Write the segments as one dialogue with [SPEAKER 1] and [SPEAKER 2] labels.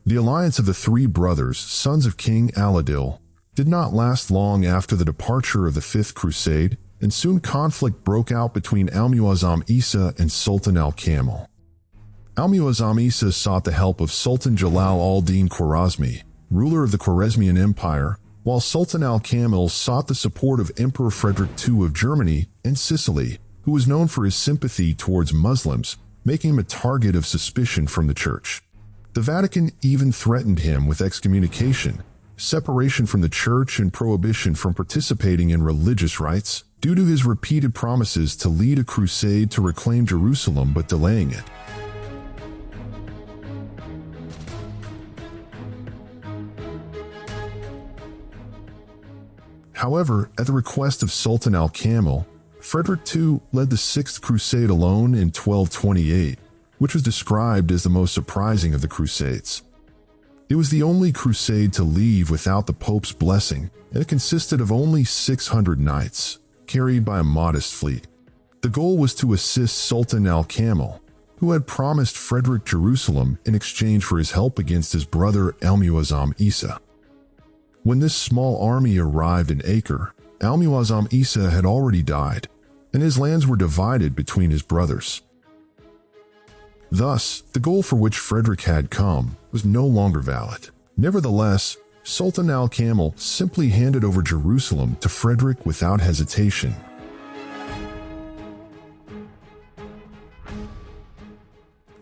[SPEAKER 1] The alliance of the three brothers, sons of King Al-Adil, did not last long after the departure of the Fifth Crusade, and soon conflict broke out between Al-Muazzam Isa and Sultan al-Kamil. Al-Muazzam Isa sought the help of Sultan Jalal al-Din Khwarazmi, ruler of the Khwarezmian Empire, while Sultan al-Kamil sought the support of Emperor Frederick II of Germany and Sicily, who was known for his sympathy towards Muslims, making him a target of suspicion from the Church. The Vatican even threatened him with excommunication, separation from the Church, and prohibition from participating in religious rites due to his repeated promises to lead a crusade to reclaim Jerusalem but delaying it. However, at the request of Sultan al-Kamil, Frederick II led the Sixth Crusade alone in 1228, which was described as the most surprising of the Crusades. It was the only crusade to leave without the Pope's blessing, and it consisted of only 600 knights, carried by a modest fleet. The goal was to assist Sultan al-Kamil, who had promised Frederick Jerusalem in exchange for his help against his brother Al-Muazzam Isa. When this small army arrived in Acre, Al-Muazzam Isa had already died, and his lands were divided between his brothers. Thus, the goal for which Frederick had come was no longer valid. Nevertheless, Sultan al-Kamil simply handed over Jerusalem to Frederick without hesitation.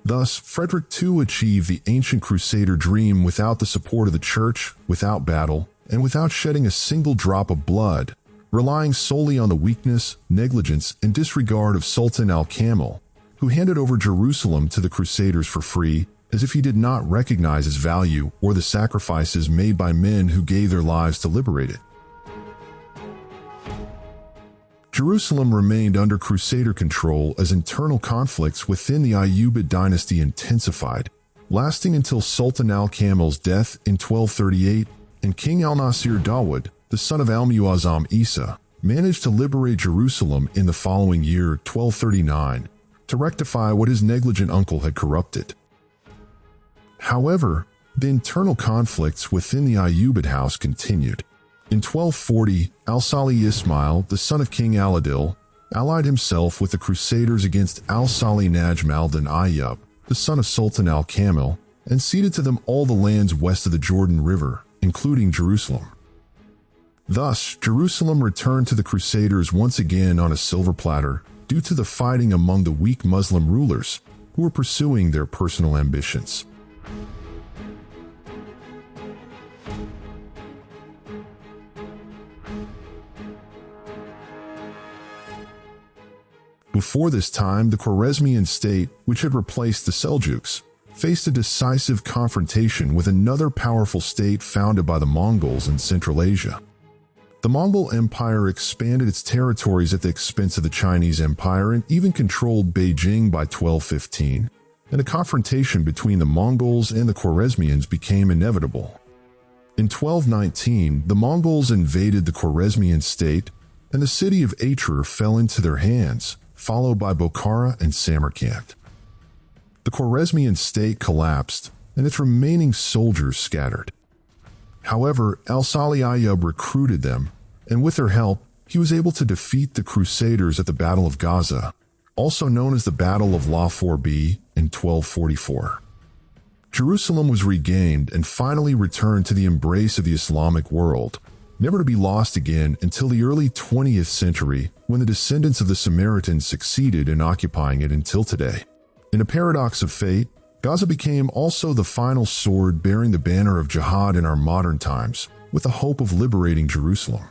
[SPEAKER 1] Thus, Frederick II achieved the ancient Crusader dream without the support of the Church, without battle, and without shedding a single drop of blood, relying solely on the weakness, negligence, and disregard of Sultan al-Kamil, who handed over Jerusalem to the Crusaders for free, as if he did not recognize its value or the sacrifices made by men who gave their lives to liberate it. Jerusalem remained under Crusader control as internal conflicts within the Ayyubid dynasty intensified, lasting until Sultan al-Kamil's death in 1238, and King al-Nasir Dawood, the son of Al-Muazzam Isa, managed to liberate Jerusalem in the following year, 1239, to rectify what his negligent uncle had corrupted. However, the internal conflicts within the Ayyubid house continued. In 1240, Al-Salih Ismail, the son of King Al-Adil, allied himself with the Crusaders against Al-Salih Najm al-Din Ayyub, the son of Sultan al-Kamil, and ceded to them all the lands west of the Jordan River, including Jerusalem. Thus, Jerusalem returned to the Crusaders once again on a silver platter due to the fighting among the weak Muslim rulers who were pursuing their personal ambitions. Before this time, the Khwarezmian state, which had replaced the Seljuks, faced a decisive confrontation with another powerful state founded by the Mongols in Central Asia. The Mongol Empire expanded its territories at the expense of the Chinese Empire and even controlled Beijing by 1215, and a confrontation between the Mongols and the Khwarezmians became inevitable. In 1219, the Mongols invaded the Khwarezmian state, and the city of Atrar fell into their hands, followed by Bokhara and Samarkand. The Khwarezmian state collapsed, and its remaining soldiers scattered. However, Al-Salih Ayyub recruited them, and with their help, he was able to defeat the Crusaders at the Battle of Gaza, also known as the Battle of La Fourbi, in 1244. Jerusalem was regained and finally returned to the embrace of the Islamic world, never to be lost again until the early 20th century, when the descendants of the Samaritans succeeded in occupying it until today. In a paradox of fate, Gaza became also the final sword bearing the banner of jihad in our modern times, with the hope of liberating Jerusalem.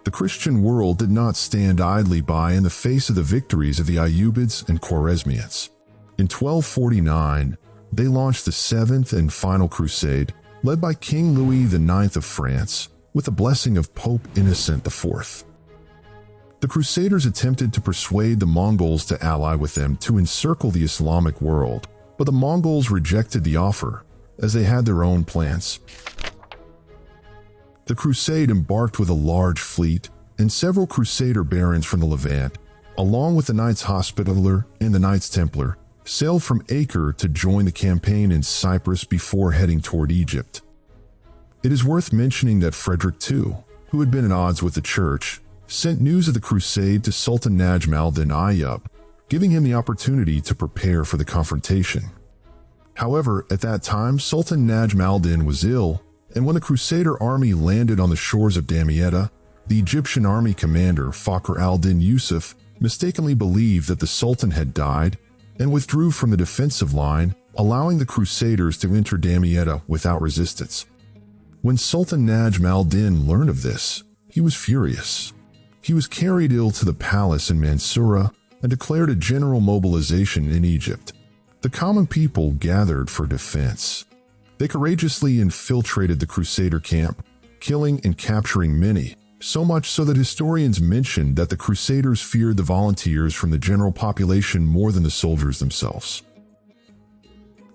[SPEAKER 1] The Christian world did not stand idly by in the face of the victories of the Ayyubids and Khwarezmians. In 1249, they launched the seventh and final crusade, led by King Louis IX of France, with the blessing of Pope Innocent IV. The Crusaders attempted to persuade the Mongols to ally with them to encircle the Islamic world, but the Mongols rejected the offer, as they had their own plans. The crusade embarked with a large fleet, and several Crusader barons from the Levant, along with the Knights Hospitaller and the Knights Templar, sailed from Acre to join the campaign in Cyprus before heading toward Egypt. It is worth mentioning that Frederick II, who had been at odds with the Church, sent news of the crusade to Sultan Najm al-Din Ayyub, giving him the opportunity to prepare for the confrontation. However, at that time, Sultan Najm al-Din was ill, and when the Crusader army landed on the shores of Damietta, the Egyptian army commander Fakhr al-Din Yusuf mistakenly believed that the Sultan had died and withdrew from the defensive line, allowing the Crusaders to enter Damietta without resistance. When Sultan Najm al-Din learned of this, he was furious. He was carried ill to the palace in Mansoura and declared a general mobilization in Egypt. The common people gathered for defense. They courageously infiltrated the Crusader camp, killing and capturing many, so much so that historians mention that the Crusaders feared the volunteers from the general population more than the soldiers themselves.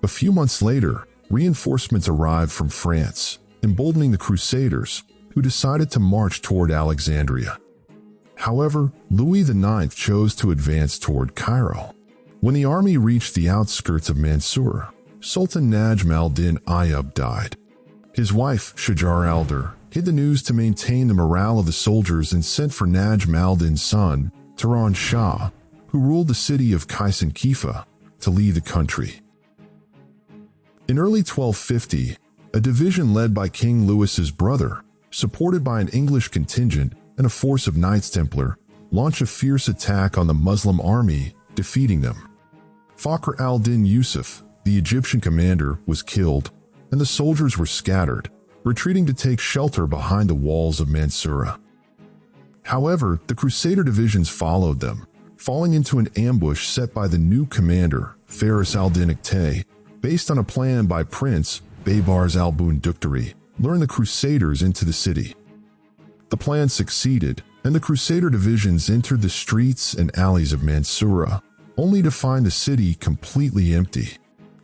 [SPEAKER 1] A few months later, reinforcements arrived from France, emboldening the Crusaders, who decided to march toward Alexandria. However, Louis IX chose to advance toward Cairo. When the army reached the outskirts of Mansoura, Sultan Najm al-Din Ayyub died. His wife, Shajar al-Dur, hid the news to maintain the morale of the soldiers and sent for Najm al-Din's son, Turan Shah, who ruled the city of Qais and Kifa, to lead the country. In early 1250, a division led by King Louis's brother, supported by an English contingent and a force of Knights Templar, launched a fierce attack on the Muslim army, defeating them. Fakhr al-Din Yusuf, the Egyptian commander, was killed, and the soldiers were scattered, retreating to take shelter behind the walls of Mansoura. However, the Crusader divisions followed them, falling into an ambush set by the new commander, Faris al-Din Iqtay, based on a plan by Prince Baybars al-Bun Duktari, luring the Crusaders into the city. The plan succeeded, and the Crusader divisions entered the streets and alleys of Mansoura, only to find the city completely empty.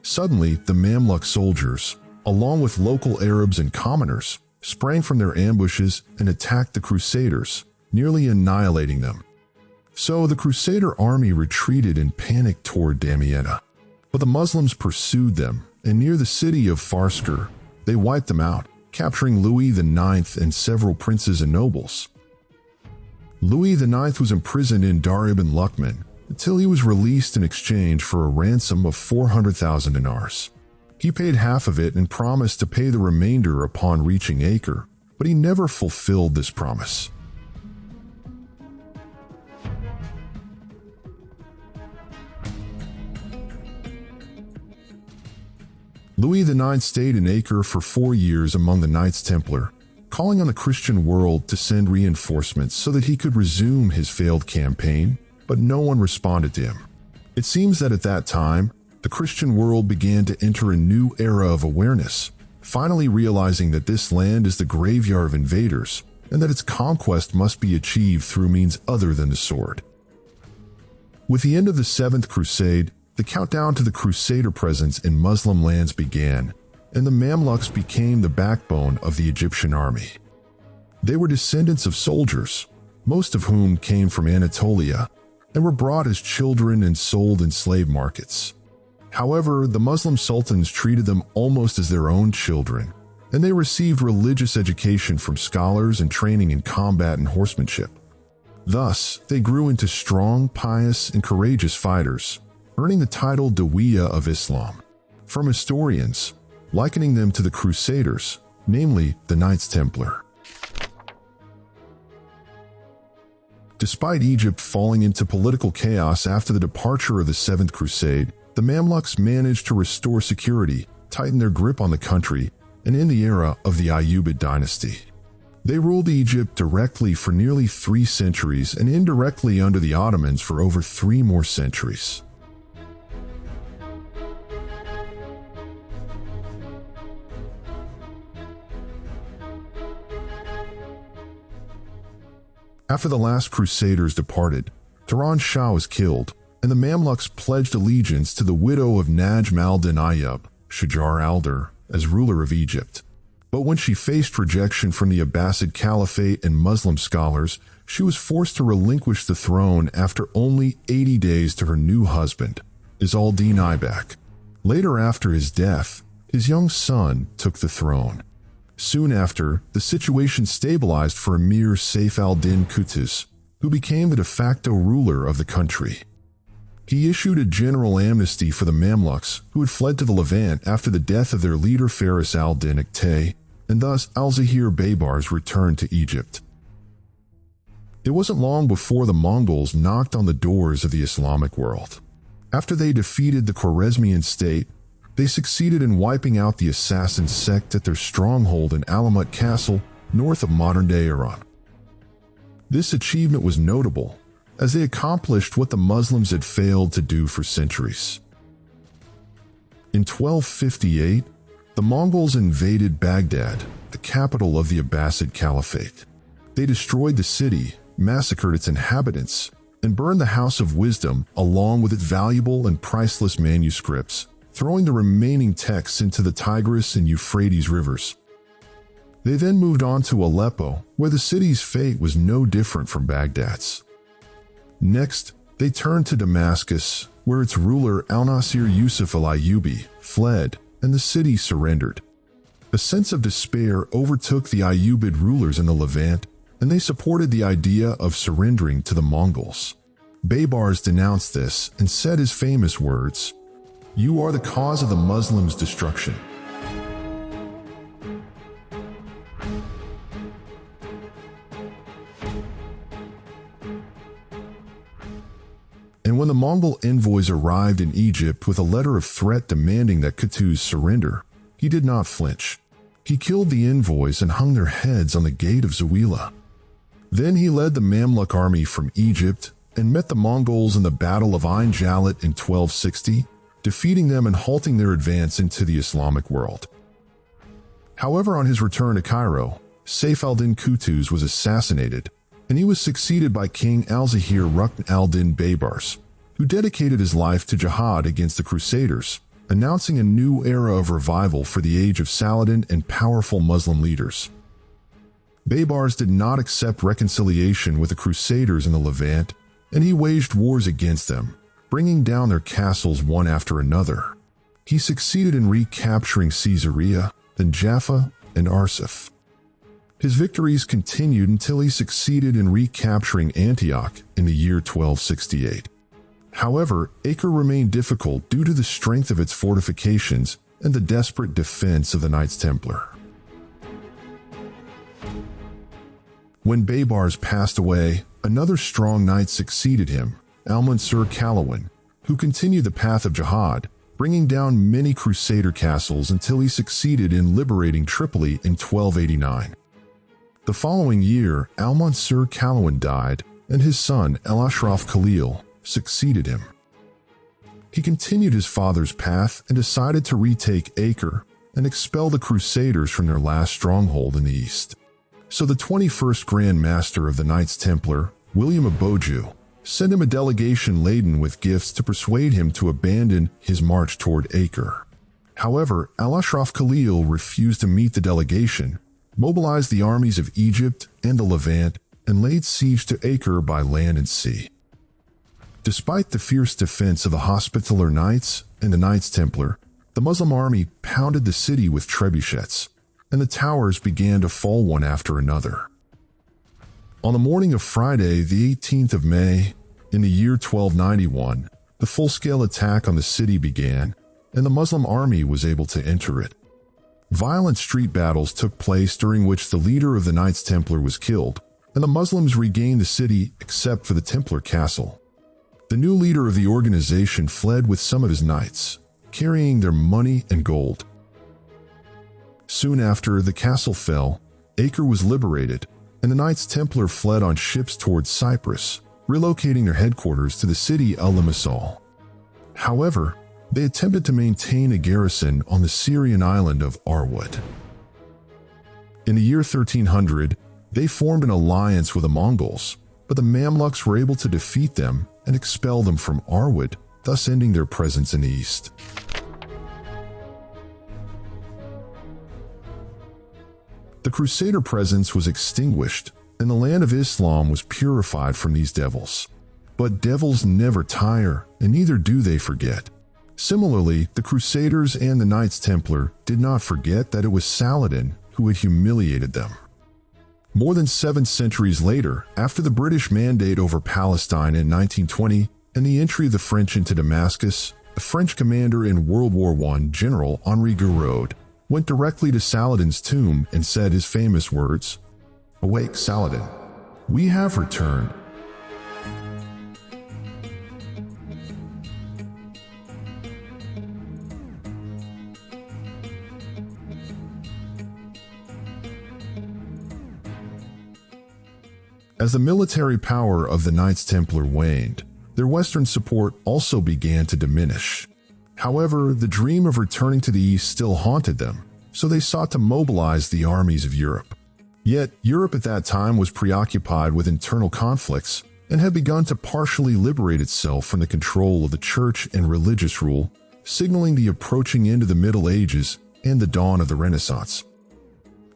[SPEAKER 1] Suddenly, the Mamluk soldiers, along with local Arabs and commoners, sprang from their ambushes and attacked the Crusaders, nearly annihilating them. So the Crusader army retreated in panic toward Damietta. But the Muslims pursued them, and near the city of Farskar, they wiped them out, capturing Louis IX and several princes and nobles. Louis IX was imprisoned in Dar ibn Luqman until he was released in exchange for a ransom of 400,000 dinars. He paid half of it and promised to pay the remainder upon reaching Acre, but he never fulfilled this promise. Louis IX stayed in Acre for 4 years among the Knights Templar, calling on the Christian world to send reinforcements so that he could resume his failed campaign, but no one responded to him. It seems that at that time, the Christian world began to enter a new era of awareness, finally realizing that this land is the graveyard of invaders and that its conquest must be achieved through means other than the sword. With the end of the Seventh Crusade, the countdown to the Crusader presence in Muslim lands began, and the Mamluks became the backbone of the Egyptian army. They were descendants of soldiers, most of whom came from Anatolia, and were brought as children and sold in slave markets. However, the Muslim sultans treated them almost as their own children, and they received religious education from scholars and training in combat and horsemanship. Thus, they grew into strong, pious, and courageous fighters, earning the title Dawiya of Islam, from historians, likening them to the Crusaders, namely the Knights Templar. Despite Egypt falling into political chaos after the departure of the Seventh Crusade, the Mamluks managed to restore security, tighten their grip on the country, and end the era of the Ayyubid dynasty. They ruled Egypt directly for nearly 3 centuries and indirectly under the Ottomans for over 3 more centuries. After the last Crusaders departed, Turan Shah was killed, and the Mamluks pledged allegiance to the widow of Najm al-Din Ayyub, Shajar al-Dur, as ruler of Egypt. But when she faced rejection from the Abbasid Caliphate and Muslim scholars, she was forced to relinquish the throne after only 80 days to her new husband, al-Din Aibak. Later, after his death, his young son took the throne. Soon after, the situation stabilized for Emir Saif al-Din Qutuz, who became the de facto ruler of the country. He issued a general amnesty for the Mamluks who had fled to the Levant after the death of their leader Faris al-Din Iqtay, and thus al-Zahir Baybars returned to Egypt. It wasn't long before the Mongols knocked on the doors of the Islamic world. After they defeated the Khwarezmian state, they succeeded in wiping out the assassin sect at their stronghold in Alamut Castle, north of modern-day Iran. This achievement was notable, as they accomplished what the Muslims had failed to do for centuries. In 1258, the Mongols invaded Baghdad, the capital of the Abbasid Caliphate. They destroyed the city, massacred its inhabitants, and burned the House of Wisdom along with its valuable and priceless manuscripts, throwing the remaining texts into the Tigris and Euphrates rivers. They then moved on to Aleppo, where the city's fate was no different from Baghdad's. Next, they turned to Damascus, where its ruler al-Nasir Yusuf al-Ayyubi fled, and the city surrendered. A sense of despair overtook the Ayyubid rulers in the Levant, and they supported the idea of surrendering to the Mongols. Baybars denounced this and said his famous words, "You are the cause of the Muslims' destruction." And when the Mongol envoys arrived in Egypt with a letter of threat demanding that Qutuz surrender, he did not flinch. He killed the envoys and hung their heads on the gate of Zawila. Then he led the Mamluk army from Egypt and met the Mongols in the Battle of Ain Jalut in 1260, defeating them and halting their advance into the Islamic world. However, on his return to Cairo, Saif al-Din Qutuz was assassinated, and he was succeeded by King al-Zahir Rukn al-Din Baybars, who dedicated his life to jihad against the Crusaders, announcing a new era of revival for the age of Saladin and powerful Muslim leaders. Baybars did not accept reconciliation with the Crusaders in the Levant, and he waged wars against them, bringing down their castles one after another. He succeeded in recapturing Caesarea, then Jaffa, and Arsuf. His victories continued until he succeeded in recapturing Antioch in the year 1268. However, Acre remained difficult due to the strength of its fortifications and the desperate defense of the Knights Templar. When Baybars passed away, another strong knight succeeded him, Al-Mansur Kalawan, who continued the path of jihad, bringing down many Crusader castles until he succeeded in liberating Tripoli in 1289. The following year, Al-Mansur Kalawan died, and his son Al-Ashraf Khalil succeeded him. He continued his father's path and decided to retake Acre and expel the Crusaders from their last stronghold in the east. So the 21st Grand Master of the Knights Templar, William of Beaujeu, sent him a delegation laden with gifts to persuade him to abandon his march toward Acre. However, Al-Ashraf Khalil refused to meet the delegation, mobilized the armies of Egypt and the Levant, and laid siege to Acre by land and sea. Despite the fierce defense of the Hospitaller Knights and the Knights Templar, the Muslim army pounded the city with trebuchets, and the towers began to fall one after another. On the morning of Friday, the 18th of May, in the year 1291, the full-scale attack on the city began, and the Muslim army was able to enter it. Violent street battles took place during which the leader of the Knights Templar was killed, and the Muslims regained the city except for the Templar castle. The new leader of the organization fled with some of his knights, carrying their money and gold. Soon after the castle fell, Acre was liberated, and the Knights Templar fled on ships towards Cyprus, relocating their headquarters to the city Al-Limassol. However, they attempted to maintain a garrison on the Syrian island of Arwud. In the year 1300, they formed an alliance with the Mongols, but the Mamluks were able to defeat them and expel them from Arwud, thus ending their presence in the east. The Crusader presence was extinguished, and the land of Islam was purified from these devils. But devils never tire, and neither do they forget. Similarly, the Crusaders and the Knights Templar did not forget that it was Saladin who had humiliated them. More than 7 centuries later, after the British mandate over Palestine in 1920 and the entry of the French into Damascus, the French commander in World War I, General Henri Gouraud, went directly to Saladin's tomb and said his famous words, "Awake, Saladin, we have returned." As the military power of the Knights Templar waned, their Western support also began to diminish. However, the dream of returning to the East still haunted them, so they sought to mobilize the armies of Europe. Yet, Europe at that time was preoccupied with internal conflicts and had begun to partially liberate itself from the control of the church and religious rule, signaling the approaching end of the Middle Ages and the dawn of the Renaissance.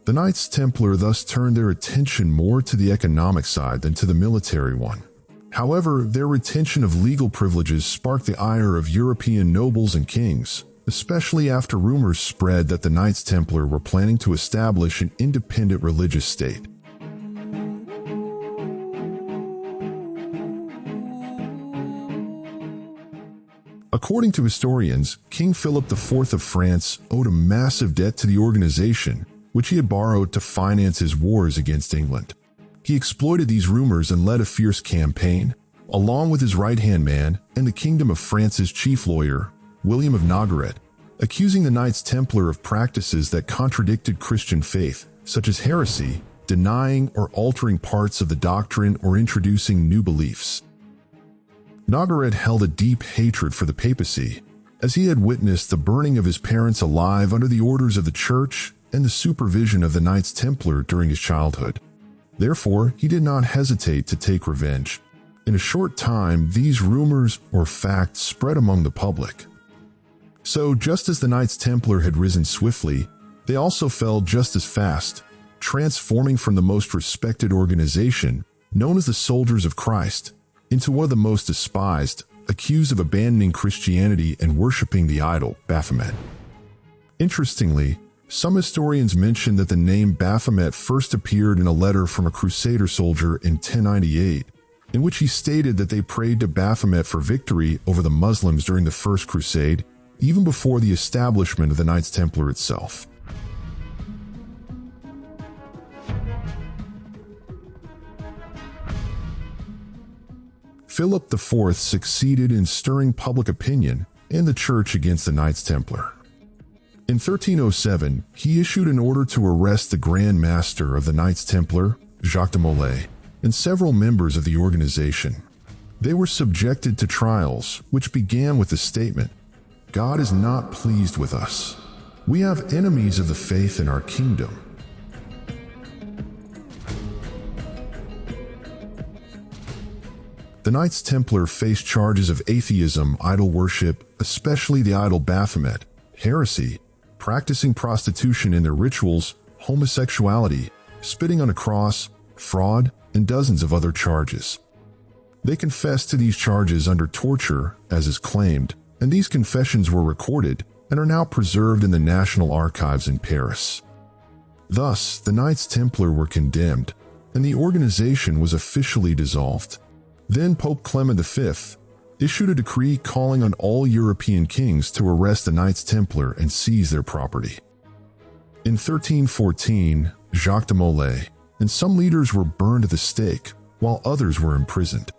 [SPEAKER 1] The Knights Templar thus turned their attention more to the economic side than to the military one. However, their retention of legal privileges sparked the ire of European nobles and kings, especially after rumors spread that the Knights Templar were planning to establish an independent religious state. According to historians, King Philip IV of France owed a massive debt to the organization, which he had borrowed to finance his wars against England. He exploited these rumors and led a fierce campaign, along with his right-hand man and the Kingdom of France's chief lawyer, William of Nogaret, accusing the Knights Templar of practices that contradicted Christian faith, such as heresy, denying or altering parts of the doctrine or introducing new beliefs. Nogaret held a deep hatred for the papacy, as he had witnessed the burning of his parents alive under the orders of the church and the supervision of the Knights Templar during his childhood. Therefore, he did not hesitate to take revenge. In a short time, these rumors or facts spread among the public. So, just as the Knights Templar had risen swiftly, they also fell just as fast, transforming from the most respected organization, known as the Soldiers of Christ, into one of the most despised, accused of abandoning Christianity and worshipping the idol, Baphomet. Interestingly, some historians mention that the name Baphomet first appeared in a letter from a Crusader soldier in 1098, in which he stated that they prayed to Baphomet for victory over the Muslims during the First Crusade, even before the establishment of the Knights Templar itself. Philip IV succeeded in stirring public opinion and the church against the Knights Templar. In 1307, he issued an order to arrest the Grand Master of the Knights Templar, Jacques de Molay, and several members of the organization. They were subjected to trials, which began with the statement, "God is not pleased with us. We have enemies of the faith in our kingdom." The Knights Templar faced charges of atheism, idol worship, especially the idol Baphomet, heresy, practicing prostitution in their rituals, homosexuality, spitting on a cross, fraud, and dozens of other charges. They confessed to these charges under torture, as is claimed, and these confessions were recorded and are now preserved in the National Archives in Paris. Thus, the Knights Templar were condemned, and the organization was officially dissolved. Then Pope Clement V issued a decree calling on all European kings to arrest the Knights Templar and seize their property. In 1314, Jacques de Molay and some leaders were burned at the stake, while others were imprisoned.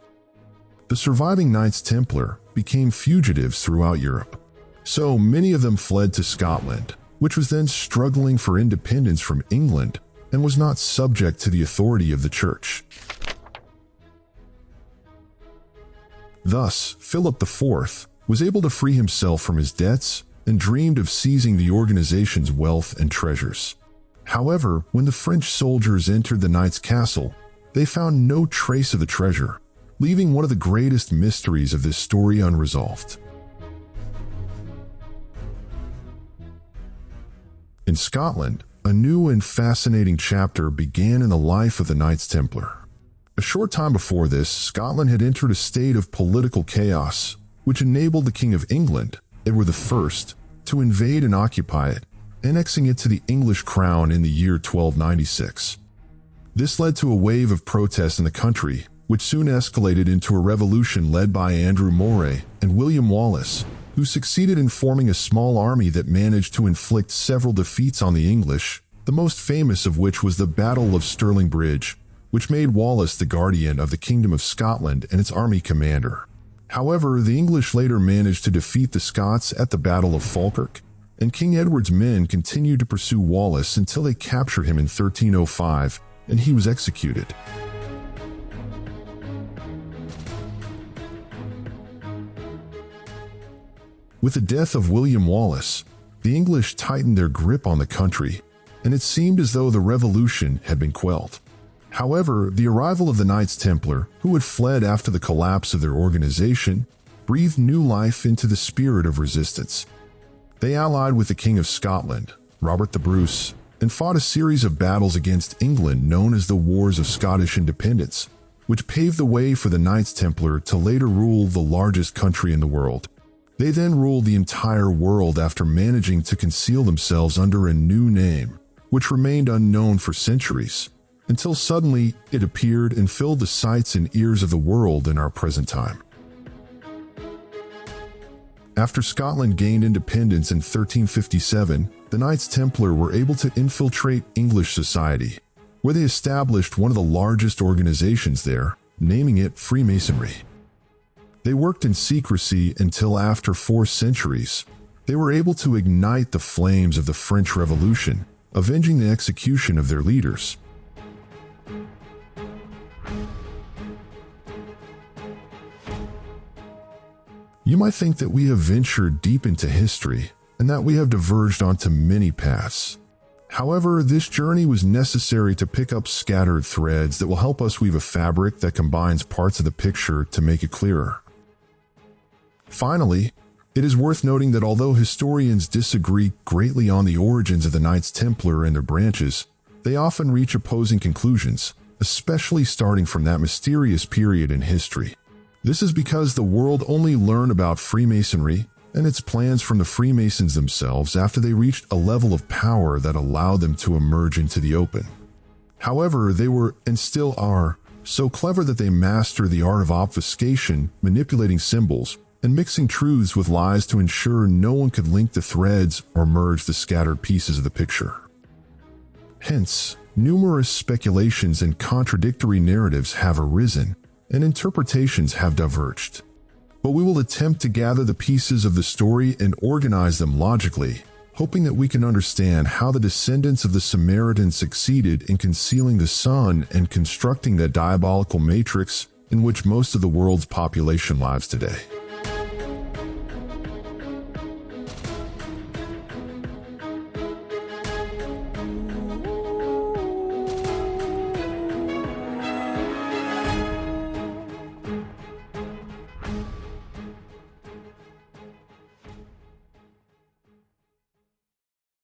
[SPEAKER 1] The surviving Knights Templar became fugitives throughout Europe. So many of them fled to Scotland, which was then struggling for independence from England and was not subject to the authority of the Church. Thus, Philip IV was able to free himself from his debts and dreamed of seizing the organization's wealth and treasures. However, when the French soldiers entered the Knights' castle, they found no trace of the treasure, leaving one of the greatest mysteries of this story unresolved. In Scotland, a new and fascinating chapter began in the life of the Knights Templar. A short time before this, Scotland had entered a state of political chaos, which enabled the King of England, Edward I, to invade and occupy it, annexing it to the English crown in the year 1296. This led to a wave of protests in the country, which soon escalated into a revolution led by Andrew Moray and William Wallace, who succeeded in forming a small army that managed to inflict several defeats on the English, the most famous of which was the Battle of Stirling Bridge, which made Wallace the guardian of the Kingdom of Scotland and its army commander. However, the English later managed to defeat the Scots at the Battle of Falkirk, and King Edward's men continued to pursue Wallace until they captured him in 1305, and he was executed. With the death of William Wallace, the English tightened their grip on the country, and it seemed as though the revolution had been quelled. However, the arrival of the Knights Templar, who had fled after the collapse of their organization, breathed new life into the spirit of resistance. They allied with the King of Scotland, Robert the Bruce, and fought a series of battles against England known as the Wars of Scottish Independence, which paved the way for the Knights Templar to later rule the largest country in the world. They then ruled the entire world after managing to conceal themselves under a new name, which remained unknown for centuries, until suddenly it appeared and filled the sights and ears of the world in our present time. After Scotland gained independence in 1357, the Knights Templar were able to infiltrate English society, where they established one of the largest organizations there, naming it Freemasonry. They worked in secrecy until after 4 centuries, they were able to ignite the flames of the French Revolution, avenging the execution of their leaders. You might think that we have ventured deep into history and that we have diverged onto many paths. However, this journey was necessary to pick up scattered threads that will help us weave a fabric that combines parts of the picture to make it clearer. Finally, it is worth noting that although historians disagree greatly on the origins of the Knights Templar and their branches, they often reach opposing conclusions, especially starting from that mysterious period in history. This is because the world only learned about Freemasonry and its plans from the Freemasons themselves after they reached a level of power that allowed them to emerge into the open. However, they were, and still are, so clever that they master the art of obfuscation, manipulating symbols, and mixing truths with lies to ensure no one could link the threads or merge the scattered pieces of the picture. Hence, numerous speculations and contradictory narratives have arisen, and interpretations have diverged. But we will attempt to gather the pieces of the story and organize them logically, hoping that we can understand how the descendants of the Samaritans succeeded in concealing the sun and constructing that diabolical matrix in which most of the world's population lives today.